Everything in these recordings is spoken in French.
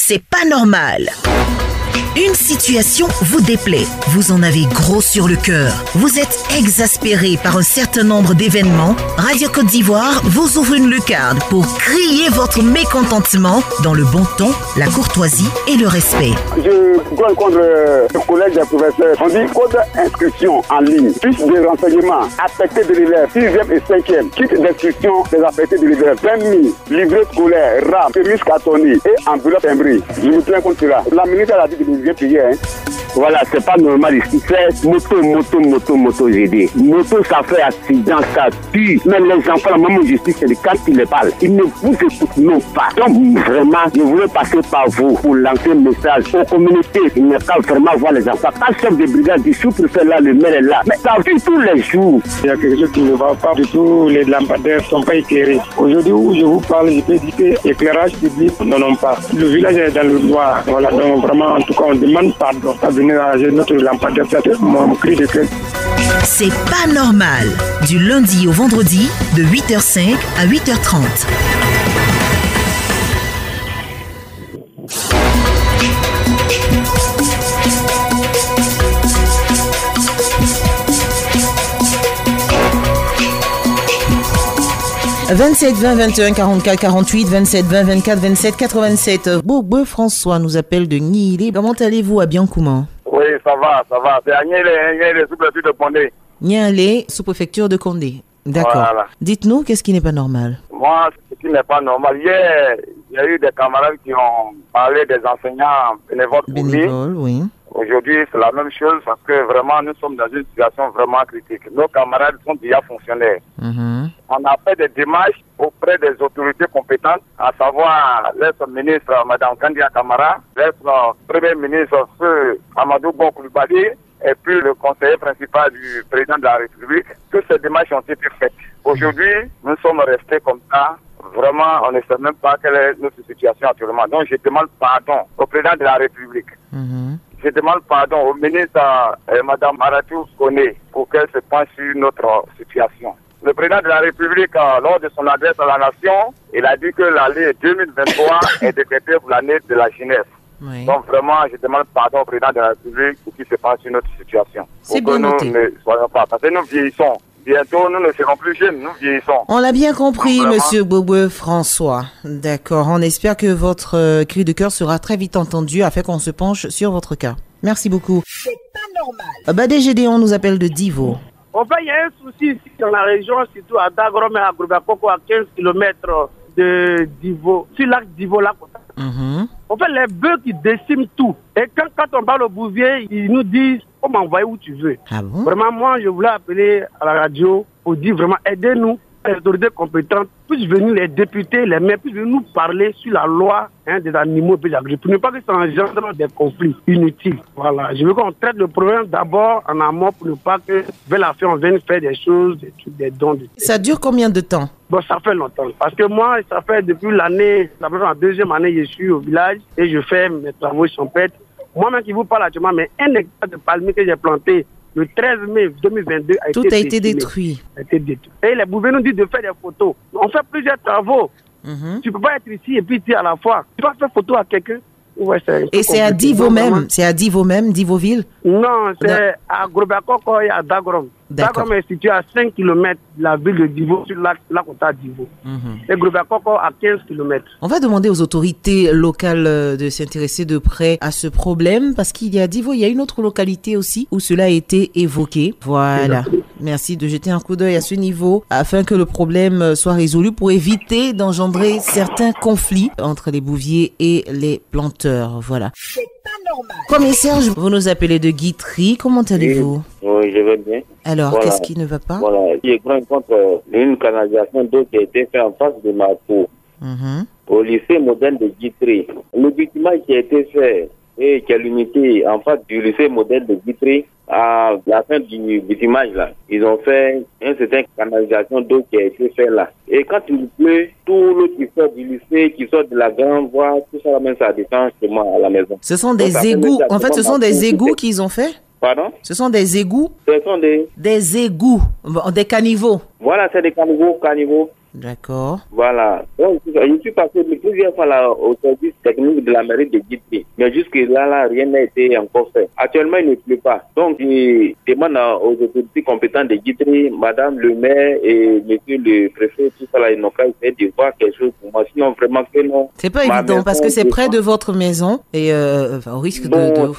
C'est pas normal. Une situation vous déplaît, vous en avez gros sur le cœur, vous êtes exaspéré par un certain nombre d'événements. Radio Côte d'Ivoire vous ouvre une lucarne pour crier votre mécontentement dans le bon ton, la courtoisie et le respect. Je rencontre le collège des professeurs. On dit code d'inscription en ligne, fiche de renseignement, affecté de l'élève, 6e et 5e, kit d'instruction des affectés de l'élève, 20 000, livret scolaire, RAM, chemise cartonnée et enveloppe timbrée. Je vous tiens compte cela. La ministre a dit de nous payer. Voilà, c'est pas normal ici. C'est moto, j'ai dit. Moto, ça fait accident, ça tue. Mais les enfants, la maman justice, c'est quand ils les parlent. Ils ne vous écoutent non pas. Donc, vraiment, je voulais passer par vous pour lancer un message aux communautés. Il n'y a qu'à vraiment voir les enfants. Pas chef de brigade du sous-préfet là, le maire est là. Mais ça vit tous les jours. Il y a quelque chose qui ne va pas du tout. Les lampadaires ne sont pas éclairés. Aujourd'hui où je vous parle, je peux dire que l'éclairage public n'en ont pas. Le village est dans le noir. Voilà, donc vraiment, en tout cas, on demande pardon. Notre lampadaire, c'est mon cri de cœur. C'est pas normal. Du lundi au vendredi, de 8h05 à 8h30. « 27 20 21 44 48 27 20 24 27 87. Bobo François nous appelle de Niélé. Comment allez-vous à Biancouma? Oui, ça va. C'est à Niélé, sous-préfecture de Condé. Niélé, sous-préfecture de Condé. D'accord. Voilà. Dites-nous, qu'est-ce qui n'est pas normal? Moi, ce qui n'est pas normal, hier, il y a eu des camarades qui ont parlé des enseignants bénévoles. Oui. Aujourd'hui, c'est la même chose parce que vraiment, nous sommes dans une situation vraiment critique. Nos camarades sont déjà fonctionnaires. On a fait des démarches auprès des autorités compétentes, à savoir l'ex-ministre Mme Kandia Kamara, l'ex-premier ministre Feu Amadou Bon Koulibaly, et puis le conseiller principal du président de la République. Toutes ces démarches ont été faites. Aujourd'hui, nous sommes restés comme ça. Vraiment, on ne sait même pas quelle est notre situation actuellement. Donc, je demande pardon au président de la République. Je demande pardon au ministre Mme Maratou Koné pour qu'elle se penche sur notre situation. Le président de la République, lors de son adresse à la nation, il a dit que l'année 2023 est décrétée pour l'année de la jeunesse. Oui. Donc vraiment, je demande pardon au président de la République pour qu'il se penche sur notre situation. C'est pour bien que noté. Nous ne soyons pas, parce que nous vieillissons. Bientôt, nous ne serons plus jeunes, nous vieillissons. On l'a bien compris, Monsieur Bobo François. D'accord, on espère que votre cri de cœur sera très vite entendu afin qu'on se penche sur votre cas. Merci beaucoup. C'est pas normal. DGD, on nous appelle de Divo. En fait, il y a un souci ici dans la région, surtout à Dagrom et à Grubakoko, à 15 km de Divo, sur l'arc Divo là. En fait, les bœufs qui déciment tout. Et quand on parle au bouvier, ils nous disent on m'envoie où tu veux. Ah bon? Vraiment, moi, je voulais appeler à la radio pour dire vraiment aidez-nous, les autorités compétentes, puissent venir les députés, les maires, puissent venir nous parler sur la loi des animaux et des agriculteurs, pour ne pas que ça engendre des conflits inutiles. Voilà. Je veux qu'on traite le problème d'abord en amont pour ne pas que vers la fin on vienne faire des choses, des trucs, des dons. Ça dure combien de temps? Bon, ça fait longtemps. Parce que moi, ça fait depuis l'année, la deuxième année, je suis au village et je fais mes travaux champêtres. Moi-même qui vous parle actuellement, mais un hectare de palmiers que j'ai planté le 13 mai 2022 Tout a été détruit. Et les bouviers nous disent de faire des photos. On fait plusieurs travaux. Tu ne peux pas être ici et puis dire à la fois. Tu vas faire photo à quelqu'un. Ouais, et c'est à Divo même? C'est à Divo même, Divoville? Non, c'est à Grubakoko et à Dagrom. Dagrom est situé à 5 km de la ville de Divo, sur la côte à Divo. Et Grubakoko à 15 km. On va demander aux autorités locales de s'intéresser de près à ce problème, parce qu'il y a Divo, il y a une autre localité aussi où cela a été évoqué. Voilà. Merci de jeter un coup d'œil à ce niveau afin que le problème soit résolu pour éviter d'engendrer certains conflits entre les bouviers et les planteurs. Voilà. C'est pas normal. Commissaire, vous nous appelez de Guitry. Comment allez-vous? Oui, je vais bien. Alors, voilà. Qu'est-ce qui ne va pas? Voilà, je prends contre une canalisation d'eau qui a été faite en face de ma peau, au lycée modèle de Guitry. Le bitumage qui a été fait et qui est l'unité en face du lycée modèle de Guitry, à la fin du bitumage là, ils ont fait une certaine canalisation d'eau qui a été faite là. Et quand il pleut, tout l'eau qui sort du lycée, qui sort de la grande voie, tout ça, même ça descend chez moi à la maison. Ce sont des égouts. En fait, ce sont des égouts qu'ils ont fait? Pardon? Ce sont des égouts? Ce sont des égouts, des caniveaux. Voilà, c'est des caniveaux. D'accord. Voilà. Donc, je suis passé plusieurs fois là, au service technique de la mairie de Guitry. Mais jusque-là, rien n'a été encore fait. Actuellement, il ne pleut pas. Donc, je demande aux autorités compétentes de Guitry, madame le maire et monsieur le préfet, tout ça là, ils n'ont qu'à essayer de voir quelque chose pour moi. Sinon, vraiment que non. C'est pas évident parce que c'est près de votre maison et au risque de...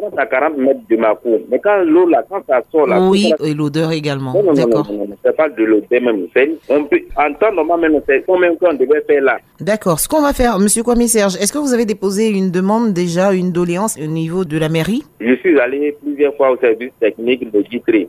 30 à 40 mètres de ma cour. Mais quand l'eau, là, quand ça sort, là... Oui, et l'odeur également. Non, d'accord. Non, c'est pas de l'odeur même. On peut entendre normalement, c'est combien qu'on devait faire là. D'accord. Ce qu'on va faire, monsieur Kwame Serge, est-ce que vous avez déposé une demande déjà, une doléance au niveau de la mairie? Je suis allé plusieurs fois au service technique de Guitry.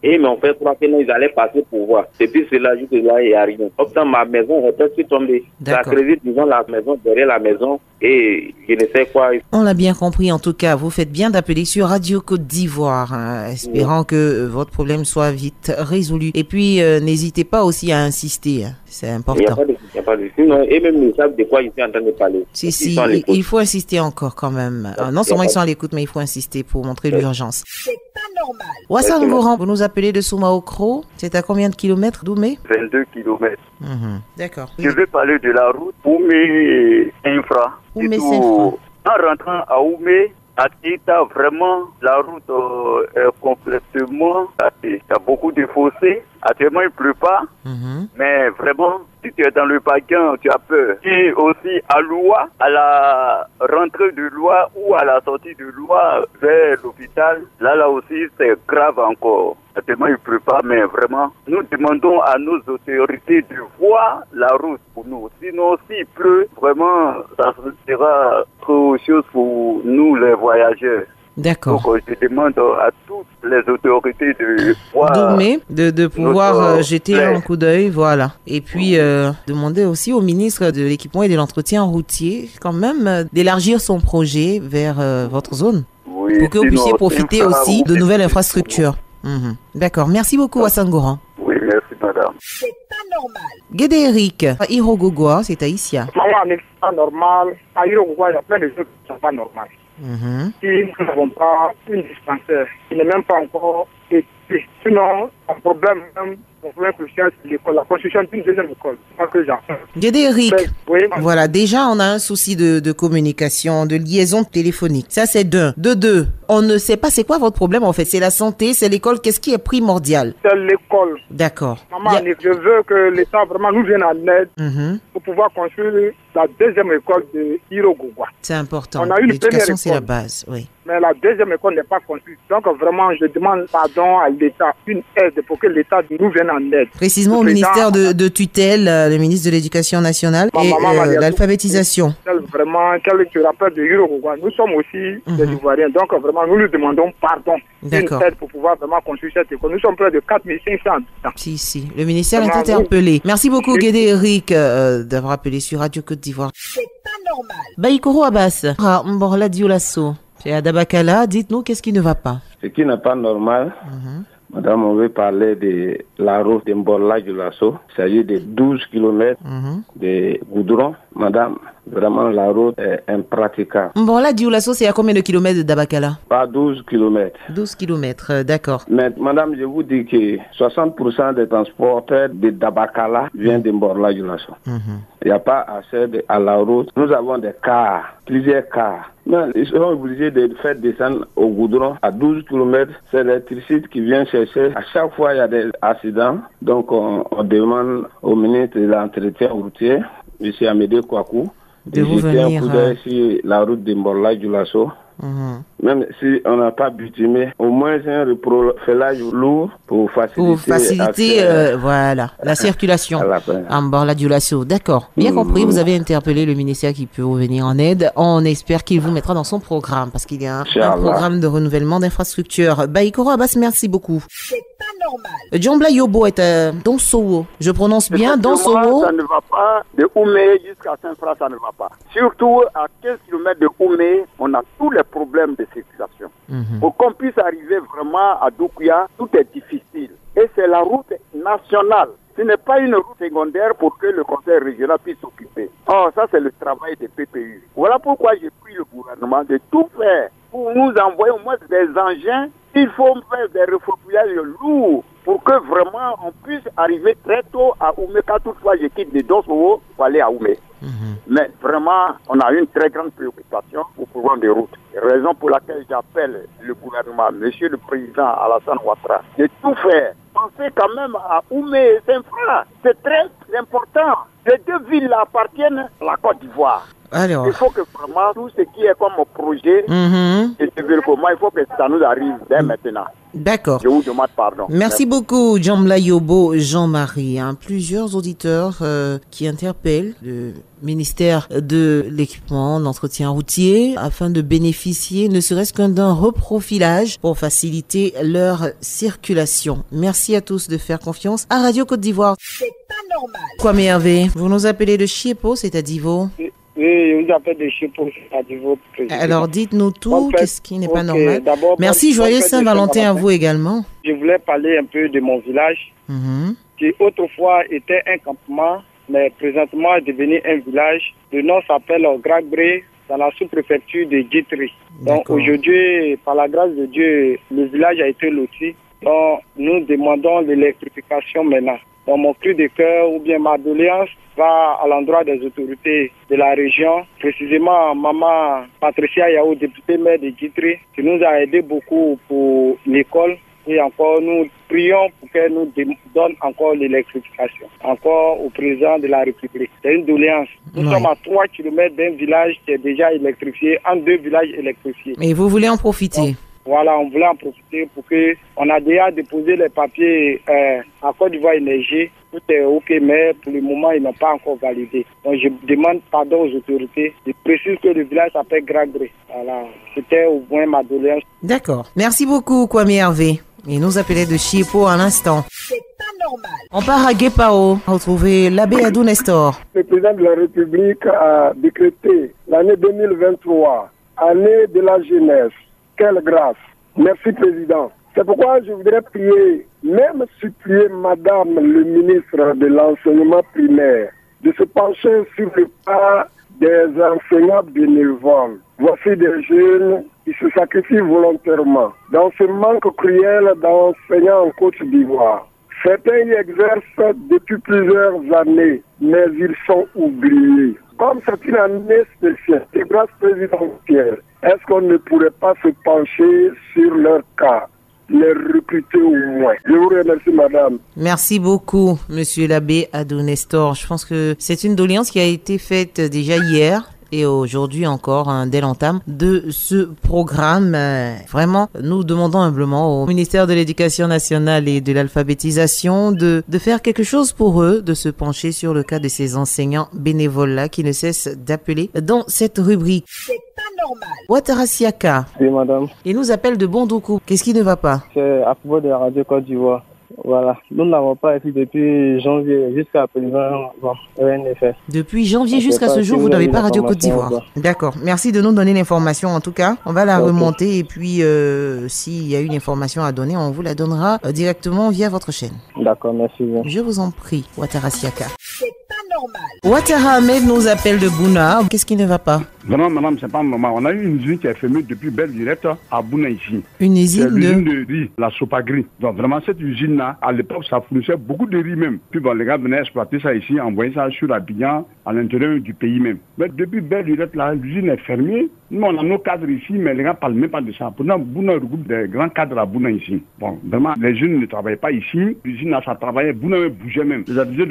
Et ils m'ont fait croire qu'ils allaient passer pour voir. Depuis cela, jusque-là, il n'y a rien. Dans ma maison, je suis tombé. Ça a creusé, disons, la maison, derrière la maison, et je ne sais quoi. On l'a bien compris, en tout cas. Vous faites bien d'appeler sur Radio Côte d'Ivoire, espérant que votre problème soit vite résolu. Et puis, n'hésitez pas aussi à insister. C'est important. Il n'y a pas de sinon, et même ils savent de quoi je suis en train de parler. Si, il faut insister encore quand même. Non seulement ils sont à l'écoute, mais il faut insister pour montrer l'urgence. C'est pas normal. Wassan Goran, vous nous appelez de Soumaokro. C'est à combien de kilomètres d'Oumé? 22 kilomètres. D'accord. Je vais parler de la route Oumé-Infra. En rentrant à Oumé, à Tita, vraiment, la route est complètement... Il y a beaucoup de fossés. Actuellement, il ne pleut pas. Mais vraiment, si tu es dans le parking, tu as peur. Et aussi à Loua, à la rentrée de Loua ou à la sortie de Loua vers l'hôpital, là aussi, c'est grave encore. Actuellement, il ne pleut pas, mais vraiment, nous demandons à nos autorités de voir la route pour nous. Sinon, s'il pleut, vraiment, ça sera trop chose pour nous, les voyageurs. D'accord. Donc, je demande à toutes les autorités de voir... de pouvoir jeter un coup d'œil, voilà. Et puis, demander aussi au ministre de l'Équipement et de l'Entretien routier, quand même, d'élargir son projet vers votre zone. Oui, pour que vous puissiez profiter aussi de nouvelles infrastructures. D'accord. Merci beaucoup, Wassan Goran. Oui, merci, madame. C'est pas normal. Guédéric, à Irogogoa, c'est à Issia. Maman, n'est pas normal. À Irogogoa, il y a plein de choses qui ne sont pas normales. Si nous n'avons pas une dispensaire, il n'est même pas encore équipé. Sinon, un problème crucial, c'est l'école, la construction d'une deuxième école. Guédéric, oui, voilà, déjà on a un souci de communication, de liaison téléphonique. Ça c'est d'un. De deux, on ne sait pas c'est quoi votre problème en fait. C'est la santé, c'est l'école, qu'est-ce qui est primordial? C'est l'école. D'accord. Maman, je veux que l'État vraiment nous vienne en aide pour pouvoir construire la deuxième école de Irogogoa. C'est important. On a une l'éducation, c'est la base, oui. Mais la deuxième école n'est pas construite. Donc vraiment, je demande pardon à l'État, une aide pour que l'État nous vienne en aide. Précisément au ministère de tutelle, le ministre de l'Éducation nationale et l'alphabétisation. Vraiment, quel te rappelle de Irogogoa. Nous sommes aussi des Ivoiriens. Donc vraiment, nous lui demandons pardon. Une aide pour pouvoir vraiment construire cette école. Nous sommes près de 4500 habitants. Si. Le ministère est interpellé. Merci beaucoup, Guédéric, d'avoir appelé sur Radio Côte d'Ivoire. C'est pas normal. Baïkoro Abbas, Mborla Diolasso. Chez Adabakala, dites-nous qu'est-ce qui ne va pas. Ce qui n'est pas normal, madame, on veut parler de la route de Mborla Diolasso. Il s'agit de 12 km de goudron. Madame, vraiment la route est impraticable. Mborla Diolasso, c'est à combien de kilomètres de Dabakala? Pas 12 km. 12 km, d'accord. Mais madame, je vous dis que 60% des transporteurs de Dabakala viennent de Mborla Diolasso. Il n'y a pas assez à la route. Nous avons des cars, plusieurs cars. Mais ils seront obligés de faire descendre au goudron à 12 km. C'est l'électricité qui vient chercher. À chaque fois, il y a des accidents. Donc, on demande au ministre de l'Entretien routier, M. Amédée Kouakou, de jeter un coup d'œil sur la route de Mborla Diolasso. Même si on n'a pas bitumé, au moins un reprofilage lourd pour faciliter voilà, la circulation en Mborla Diolasso. D'accord, bien compris, vous avez interpellé le ministère qui peut vous venir en aide. On espère qu'il vous mettra dans son programme parce qu'il y a un programme de renouvellement d'infrastructures. Baïkoro Abbas, merci beaucoup. C'est pas normal. Djombla Yobo est à Donsowo. Je prononce bien Donsowo. Ça ne va pas. De Oumé jusqu'à Saint-Fra, ça ne va pas. Surtout à 15 km de Oumé, on a tous les problèmes de circulation. Pour qu'on puisse arriver vraiment à Doukuya, tout est difficile. Et c'est la route nationale. Ce n'est pas une route secondaire pour que le conseil régional puisse s'occuper. Oh, ça c'est le travail des PPU. Voilà pourquoi j'ai pris le gouvernement de tout faire pour nous envoyer au moins des engins. Il faut faire des refouillages lourds pour que vraiment on puisse arriver très tôt à Oumé quand toutefois je quitte de Dosso pour aller à Oumé. Mais vraiment, on a une très grande préoccupation au problème des routes. Raison pour laquelle j'appelle le gouvernement, Monsieur le Président Alassane Ouattara, de tout faire. Pensez quand même à Oumé et Saint-Fra. C'est très important. Ces deux villes appartiennent à la Côte d'Ivoire. Alors. Il faut que vraiment tout ce qui est comme projet de développement, il faut que ça nous arrive dès maintenant. D'accord. Je vous demande pardon. Merci beaucoup, Djambla Yobo Jean-Marie. Plusieurs auditeurs qui interpellent le ministère de l'équipement, d'entretien routier, afin de bénéficier ne serait-ce qu'un d'un reprofilage pour faciliter leur circulation. Merci à tous de faire confiance à Radio Côte d'Ivoire. C'est pas normal. Kwame Hervé, vous nous appelez de Chiepo, c'est à Divo. Oui, je vous appelle de Chiepo, c'est à Divo. Alors dites-nous tout, qu'est-ce qui n'est pas normal. Merci, joyeux joyeux Saint-Valentin à vous également. Je voulais parler un peu de mon village, qui autrefois était un campement, mais présentement est devenu un village. Le nom s'appelle Gragbré, dans la sous-préfecture de Guitry. Donc aujourd'hui, par la grâce de Dieu, le village a été loti. Donc nous demandons l'électrification maintenant. Donc mon cri de cœur ou bien ma doléance va à l'endroit des autorités de la région, précisément maman Patricia Yao, députée maire de Guitry, qui nous a aidé beaucoup pour l'école. Et encore, nous prions pour qu'elle nous donne encore l'électrification, encore au président de la République. C'est une doléance. Nous sommes à 3 km d'un village qui est déjà électrifié, en 2 villages électrifiés. Et vous voulez en profiter? Donc, voilà, on voulait en profiter pour que on a déjà déposé les papiers à Côte d'Ivoire Énergie. Tout est OK, mais pour le moment, ils n'ont pas encore validé. Donc, je demande pardon aux autorités. Je précise que le village s'appelle Gragbré. Voilà, c'était au moins ma doléance. D'accord. Merci beaucoup, Kwame Hervé. Et nous appelait de Chiepo à l'instant. C'est pas normal. On part à Guépao, retrouver l'abbé Adou Nestor. Le président de la République a décrété l'année 2023, année de la jeunesse. Quelle grâce. Merci, Président. C'est pourquoi je voudrais prier, même supplier Madame le ministre de l'enseignement primaire, de se pencher sur le pas des enseignants bénévoles. Voici des jeunes qui se sacrifient volontairement dans ce manque cruel d'enseignants en Côte d'Ivoire. Certains y exercent depuis plusieurs années, mais ils sont oubliés. Comme c'est une année spéciale de grâce présidentielle, est-ce qu'on ne pourrait pas se pencher sur leur cas, les recruter au moins? Je vous remercie, madame. Merci beaucoup, monsieur l'abbé Adou Nestor. Je pense que c'est une doléance qui a été faite déjà hier. Et aujourd'hui encore, dès l'entame de ce programme. Vraiment, nous demandons humblement au ministère de l'Éducation nationale et de l'alphabétisation de faire quelque chose pour eux, de se pencher sur le cas de ces enseignants bénévoles-là qui ne cessent d'appeler dans cette rubrique. C'est pas normal. Ouattara Siaka. Oui, madame. Il nous appelle de Bondoukou. Qu'est-ce qui ne va pas? C'est à propos de la radio Côte d'Ivoire. Voilà, nous n'avons pas été depuis janvier jusqu'à présent, rien n'est fait. Depuis janvier jusqu'à ce jour, vous n'avez pas Radio Côte d'Ivoire. D'accord, merci de nous donner l'information en tout cas. On va la remonter et puis s'il y a une information à donner, on vous la donnera directement via votre chaîne. D'accord, merci bien. Je vous en prie, Ouattara Siaka. C'est pas normal. Ouattara Ahmed nous appelle de Bouna. Qu'est-ce qui ne va pas? Vraiment, madame, c'est pas normal. On a eu une usine qui est fermée depuis Belle Direct à Bouna ici. Une usine de riz, la Sopagri. Donc vraiment, cette usine-là, à l'époque, ça fournissait beaucoup de riz même. Puis bon, les gars venaient exploiter ça ici, envoyer ça sur Abidjan, à l'intérieur du pays même. Mais depuis Belle Direct, là, l'usine est fermée. Nous, on a nos cadres ici, mais les gars ne parlent même pas de ça. Pourtant, Bouna regroupe des grands cadres à Bouna ici. Bon, vraiment, les jeunes ne travaillent pas ici. L'usine, là, ça travaillait. Bouna bougeait même.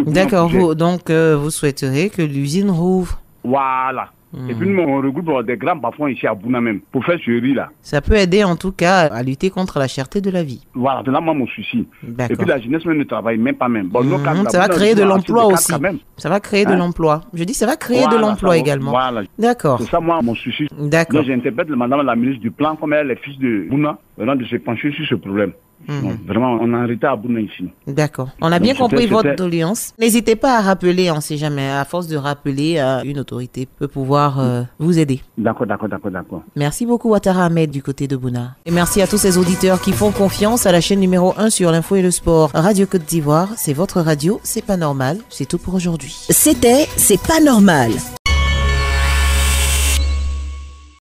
D'accord, donc vous souhaiterez que l'usine rouvre. Voilà. Et puis nous, on regroupe des grands bafons ici à Bouna même, pour faire ce riz-là. Ça peut aider en tout cas à lutter contre la cherté de la vie. Voilà, c'est là moi mon souci. Et puis la jeunesse même ne travaille même pas même. Bon, ça va créer de l'emploi aussi. Ça va créer de l'emploi. Je dis ça va créer de l'emploi également. Voilà. D'accord. C'est ça moi mon souci. D'accord. Donc j'interpelle madame la ministre du plan, comme elle est fils de Bouna, venant de se pencher sur ce problème. Donc, vraiment, on a arrêté à Bouna ici. D'accord. On a bien compris votre doléance. N'hésitez pas à rappeler, on ne sait jamais, à force de rappeler, une autorité peut pouvoir vous aider. D'accord. Merci beaucoup, Ouattara Ahmed, du côté de Bouna. Et merci à tous ces auditeurs qui font confiance à la chaîne numéro 1 sur l'info et le sport. Radio Côte d'Ivoire, c'est votre radio, c'est pas normal. C'est tout pour aujourd'hui. C'était C'est pas normal.